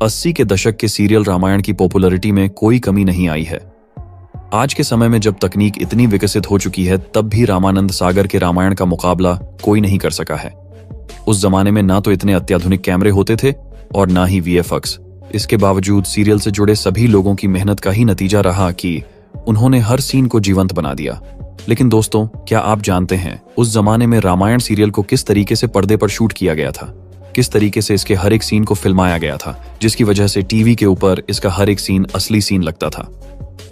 80 के दशक के सीरियल रामायण की पॉपुलैरिटी में कोई कमी नहीं आई है। आज के समय में जब तकनीक इतनी विकसित हो चुकी है, तब भी रामानंद सागर के रामायण का मुकाबला कोई नहीं कर सका है। उस जमाने में ना तो इतने अत्याधुनिक कैमरे होते थे और ना ही VFX। इसके बावजूद सीरियल से जुड़े सभी लोगों की मेहनत का ही नतीजा रहा कि उन्होंने हर सीन को जीवंत बना दिया। लेकिन दोस्तों, क्या आप जानते हैं उस जमाने में रामायण सीरियल को किस तरीके से पर्दे पर शूट किया गया था? किस तरीके से इसके हर एक सीन को फिल्माया गया था, जिसकी वजह से टीवी के ऊपर इसका हर एक सीन असली सीन लगता था।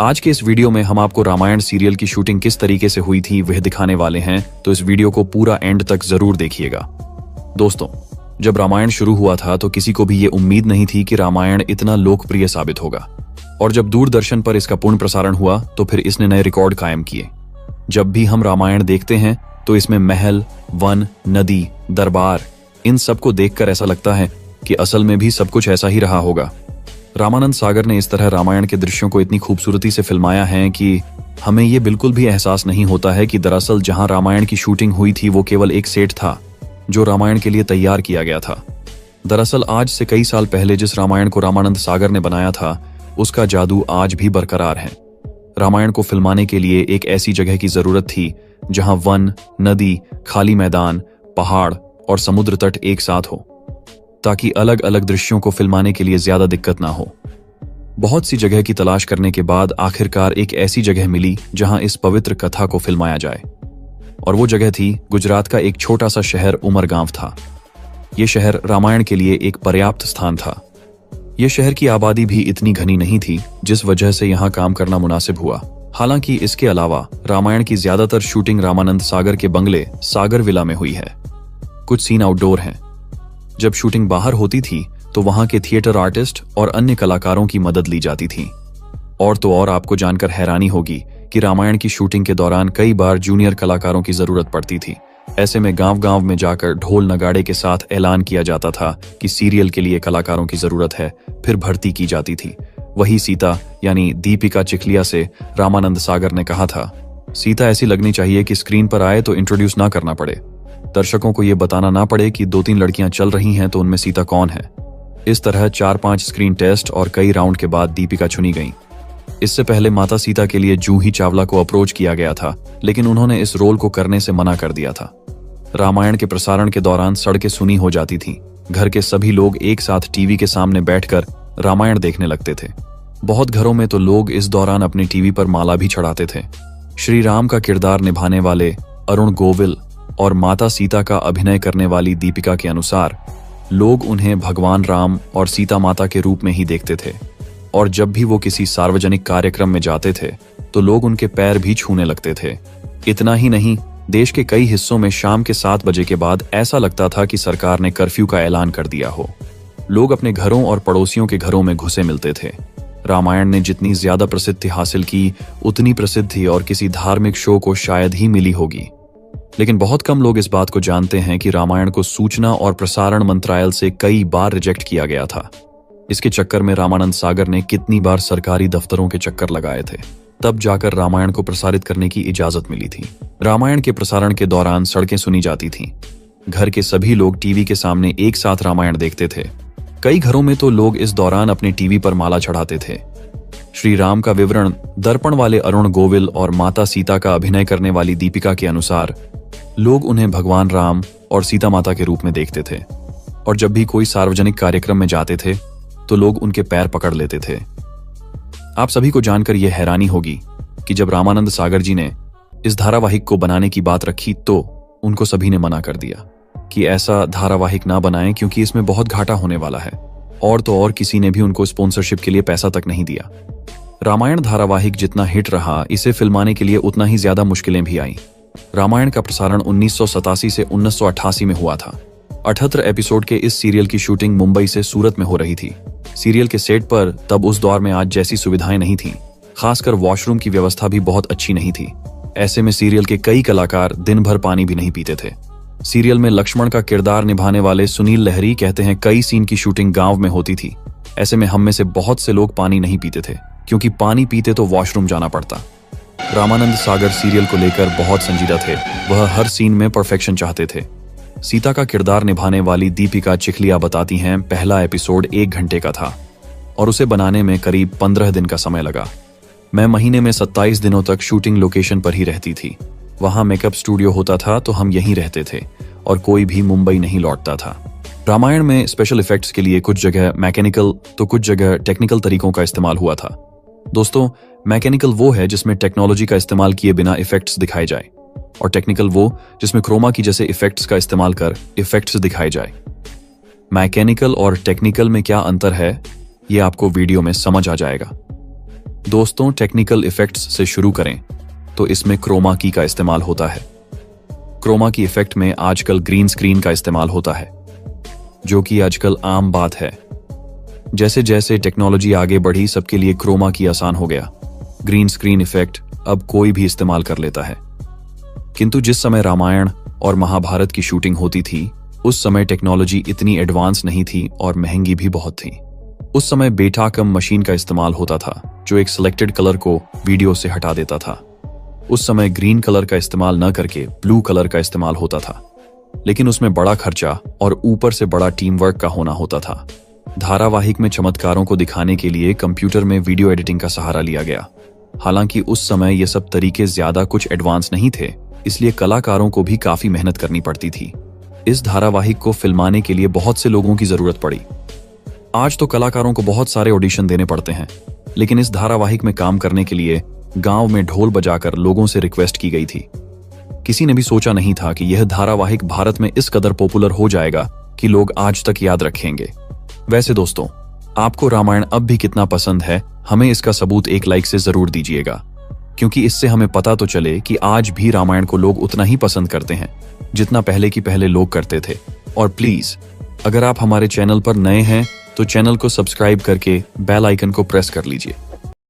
आज के इस वीडियो में हम आपको रामायण सीरियल की शूटिंग किस तरीके से हुई थी वह दिखाने वाले हैं, तो इस वीडियो को पूरा एंड तक जरूर देखिएगा। दोस्तों, जब रामायण शुरू हुआ था तो किसी को भी ये उम्मीद नहीं थी कि रामायण इतना लोकप्रिय साबित होगा, और जब दूरदर्शन पर इसका पूर्ण प्रसारण हुआ तो फिर इसने नए रिकॉर्ड कायम किए। जब भी हम रामायण देखते हैं तो इसमें महल, वन, नदी, दरबार, इन सब को देखकर ऐसा लगता है कि असल में भी सब कुछ ऐसा ही रहा होगा। रामानंद सागर ने इस तरह रामायण के दृश्यों को इतनी खूबसूरती से फिल्माया है कि हमें ये बिल्कुल भी एहसास नहीं होता है कि दरअसल जहां रामायण की शूटिंग हुई थी वो केवल एक सेट था जो रामायण के लिए तैयार किया गया था। दरअसल आज से कई साल पहले जिस रामायण को रामानंद सागर ने बनाया था, उसका जादू आज भी बरकरार है। रामायण को फिल्माने के लिए एक ऐसी जगह की जरूरत थी जहां वन, नदी, खाली मैदान, पहाड़ और समुद्र तट एक साथ हो, ताकि अलग अलग दृश्यों को फिल्माने के लिए ज्यादा दिक्कत ना हो। बहुत सी जगह की तलाश करने के बाद आखिरकार एक ऐसी जगह मिली जहां इस पवित्र कथा को फिल्माया जाए, और वो जगह थी गुजरात का एक छोटा सा शहर उमरगांव था। ये शहर रामायण के लिए एक पर्याप्त स्थान था। यह शहर की आबादी भी इतनी घनी नहीं थी, जिस वजह से यहाँ काम करना मुनासिब हुआ। हालांकि इसके अलावा रामायण की ज्यादातर शूटिंग रामानंद सागर के बंगले सागर विला में हुई है। कुछ सीन आउटडोर हैं। जब शूटिंग बाहर होती थी तो वहां के थिएटर आर्टिस्ट और अन्य कलाकारों की मदद ली जाती थी। और तो और आपको जानकर हैरानी होगी कि रामायण की शूटिंग के दौरान कई बार जूनियर कलाकारों की जरूरत पड़ती थी। ऐसे में गांव-गांव में जाकर ढोल नगाड़े के साथ ऐलान किया जाता था कि सीरियल के लिए कलाकारों की जरूरत है, फिर भर्ती की जाती थी। वही सीता यानी दीपिका चिखलिया से रामानंद सागर ने कहा था, सीता ऐसी लगनी चाहिए कि स्क्रीन पर आए तो इंट्रोड्यूस ना करना पड़े, दर्शकों को यह बताना ना पड़े कि 2-3 लड़कियां चल रही हैं तो उनमें सीता कौन है। इस तरह 4-5 स्क्रीन टेस्ट और कई राउंड के बाद दीपिका चुनी गईं। इससे पहले माता सीता के लिए जूही चावला को अप्रोच किया गया था, लेकिन उन्होंने इस रोल को करने से मना कर दिया था। रामायण के प्रसारण के दौरान सड़कें सुनी हो जाती थीं। घर के सभी लोग एक साथ टीवी के सामने बैठकर रामायण देखने लगते थे। बहुत घरों में तो लोग इस दौरान अपने टीवी पर माला भी चढ़ाते थे। श्री राम का किरदार निभाने वाले अरुण गोविल और माता सीता का अभिनय करने वाली दीपिका के अनुसार लोग उन्हें भगवान राम और सीता माता के रूप में ही देखते थे, और जब भी वो किसी सार्वजनिक कार्यक्रम में जाते थे तो लोग उनके पैर भी छूने लगते थे। इतना ही नहीं, देश के कई हिस्सों में शाम के 7 बजे के बाद ऐसा लगता था कि सरकार ने कर्फ्यू का ऐलान कर दिया हो। लोग अपने घरों और पड़ोसियों के घरों में घुसे मिलते थे। रामायण ने जितनी ज्यादा प्रसिद्धि हासिल की, उतनी प्रसिद्धि और किसी धार्मिक शो को शायद ही मिली होगी। लेकिन बहुत कम लोग इस बात को जानते हैं कि रामायण को सूचना और प्रसारण मंत्रालय से कई बार रिजेक्ट किया गया था। इसके चक्कर में रामानंद सागर ने कितनी बार सरकारी दफ्तरों के चक्कर लगाए थे, तब जाकर रामायण को प्रसारित करने की इजाजत मिली थी। रामायण के प्रसारण के दौरान सड़कें सुनी जाती थीं। घर के सभी लोग टीवी के सामने एक साथ रामायण देखते थे। कई घरों में तो लोग इस दौरान अपने टीवी पर माला चढ़ाते थे। श्री राम का विवरण दर्पण वाले अरुण गोविल और माता सीता का अभिनय करने वाली दीपिका के अनुसार लोग उन्हें भगवान राम और सीता माता के रूप में देखते थे, और जब भी कोई सार्वजनिक कार्यक्रम में जाते थे तो लोग उनके पैर पकड़ लेते थे। आप सभी को जानकर यह हैरानी होगी कि जब रामानंद सागर जी ने इस धारावाहिक को बनाने की बात रखी तो उनको सभी ने मना कर दिया कि ऐसा धारावाहिक ना बनाएं, क्योंकि इसमें बहुत घाटा होने वाला है। और तो और किसी ने भी उनको स्पॉन्सरशिप के लिए पैसा तक नहीं दिया। रामायण धारावाहिक जितना हिट रहा, इसे फिल्माने के लिए उतना ही ज्यादा मुश्किलें भी आईं। रामायण का प्रसारण 1987 से 1988 में हुआ था। 78 एपिसोड के इस सीरियल की शूटिंग मुंबई से सूरत में हो रही थी। सीरियल के सेट पर तब उस दौर में आज जैसी सुविधाएं नहीं थीं, खासकर वॉशरूम की व्यवस्था भी बहुत अच्छी नहीं थी। ऐसे में सीरियल के कई कलाकार दिन भर पानी भी नहीं पीते थे। सीरियल में लक्ष्मण का किरदार निभाने वाले सुनील लहरी कहते हैं, कई सीन की शूटिंग गांव में होती थी। ऐसे में हम में से बहुत से लोग पानी नहीं पीते थे, क्योंकि पानी पीते तो वॉशरूम जाना पड़ता। रामानंद सागर सीरियल को लेकर बहुत संजीदा थे। वह हर सीन में परफेक्शन चाहते थे। सीता का किरदार निभाने वाली दीपिका चिखलिया बताती हैं, पहला एपिसोड 1 घंटे का था और उसे बनाने में करीब 15 दिन का समय लगा। मैं महीने में 27 दिनों तक शूटिंग लोकेशन पर ही रहती थी। वहां मेकअप स्टूडियो होता था तो हम यहीं रहते थे और कोई भी मुंबई नहीं लौटता था। रामायण में स्पेशल इफेक्ट्स के लिए कुछ जगह मैकेनिकल तो कुछ जगह टेक्निकल तरीकों का इस्तेमाल हुआ था। दोस्तों, मैकेनिकल वो है जिसमें टेक्नोलॉजी का इस्तेमाल किए बिना इफेक्ट्स दिखाए जाए और टेक्निकल वो जिसमें क्रोमा की जैसे इफेक्ट्स का इस्तेमाल कर इफेक्ट्स दिखाए जाए। मैकेनिकल और टेक्निकल में क्या अंतर है ये आपको वीडियो में समझ आ जाएगा। दोस्तों, टेक्निकल इफेक्ट्स से शुरू करें तो इसमें क्रोमा की का इस्तेमाल होता है। क्रोमा की इफेक्ट में आजकल ग्रीन स्क्रीन का इस्तेमाल होता है, जो कि आजकल आम बात है। जैसे जैसे टेक्नोलॉजी आगे बढ़ी, सबके लिए क्रोमा की आसान हो गया। ग्रीन स्क्रीन इफेक्ट अब कोई भी इस्तेमाल कर लेता है। किंतु जिस समय रामायण और महाभारत की शूटिंग होती थी, उस समय टेक्नोलॉजी इतनी एडवांस नहीं थी और महंगी भी बहुत थी। उस समय बेटा कम मशीन का इस्तेमाल होता था, जो एक सिलेक्टेड कलर को वीडियो से हटा देता था। उस समय ग्रीन कलर का इस्तेमाल न करके ब्लू कलर का इस्तेमाल होता था, लेकिन उसमें बड़ा खर्चा और ऊपर से बड़ा टीम वर्क का होना होता था। धारावाहिक में चमत्कारों को दिखाने के लिए कंप्यूटर में वीडियो एडिटिंग का सहारा लिया गया। हालांकि उस समय ये सब तरीके ज्यादा कुछ एडवांस नहीं थे, इसलिए कलाकारों को भी काफी मेहनत करनी पड़ती थी। इस धारावाहिक को फिल्माने के लिए बहुत से लोगों की जरूरत पड़ी। आज तो कलाकारों को बहुत सारे ऑडिशन देने पड़ते हैं, लेकिन इस धारावाहिक में काम करने के लिए गांव में ढोल बजाकर लोगों से रिक्वेस्ट की गई थी। किसी ने भी सोचा नहीं था कि यह धारावाहिक भारत में इस कदर पॉपुलर हो जाएगा कि लोग आज तक याद रखेंगे। वैसे दोस्तों, आपको रामायण अब भी कितना पसंद है, हमें इसका सबूत एक लाइक से जरूर दीजिएगा, क्योंकि इससे हमें पता तो चले कि आज भी रामायण को लोग उतना ही पसंद करते हैं जितना पहले लोग करते थे। और प्लीज, अगर आप हमारे चैनल पर नए हैं तो चैनल को सब्सक्राइब करके बेल आइकन को प्रेस कर लीजिए।